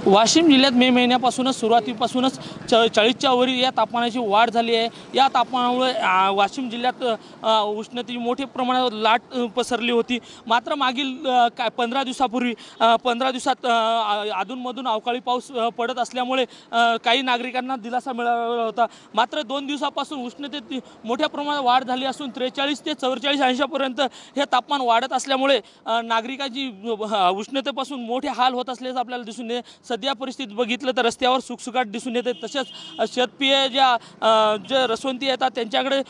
वाशिम जिल्ह्यात मे महिन्यापासूनच सुरुवातीपासूनच 40च्या वरील या तापमानाची वाढ झाली आहे। या तापमानामुळे वाशिम जिल्ह्यात उष्णतेची मोठ्या प्रमाणात लाट पसरली होती। मात्र मागील 15 दिवसापूर्वी 15 दिवसात अधूनमधून अवकाळी पाऊस पडत असल्यामुळे काही नागरिकांना दिलासा मिळाला होता। मात्र 2 दिवसापासून उष्णतेत मोठ्या प्रमाणात वाढ झाली असून 43 ते 44 अंशापर्यंत हे तापमान वाढत असल्यामुळे नागरिकांची उष्णतेपासून मोठे हाल होत असल्याचं आपल्याला दिसून येते। सध्या परिस्थिती बघितलं तर रस्त्यावर सुखसुखाट दिसून येते। तसेच शेतपिये जे रसवंती येतात त्यांच्याकडे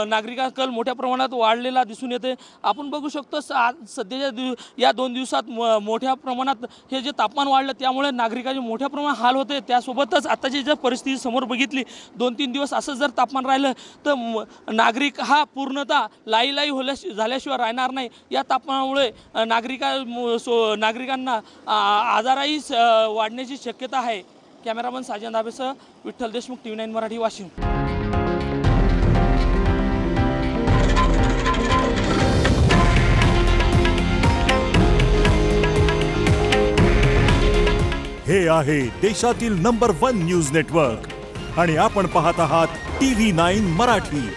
नागरिकांचा कल मोठ्या प्रमाणात वाढलेला दिसून येते। आपण बघू शकतो सध्याच्या या 2 दिवसात मोठ्या प्रमाणात हे जे तापमान वाढलं त्यामुळे नागरिकांचे मोठ्या प्रमाणात हाल होते। त्यासोबतच आताची जर परिस्थिती समोर बघितली 2-3 दिवस असं जर तापमान राहिलं तर नागरिक हा पूर्णतः लाई झाल्याशिवाय राहणार नाही। या तापमानामुळे नागरिकांना आजारही वाढण्याची शक्यता आहे। कॅमेरामन साजन धाबेसह विठ्ठल देशमुख TV9 मराठी वाशिम। हे आहे देशातील नंबर 1 न्यूज नेटवर्क आणि आपण पाहत आहात TV9 मराठी।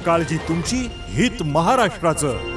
काळजी तुमची, हित महाराष्ट्राचं।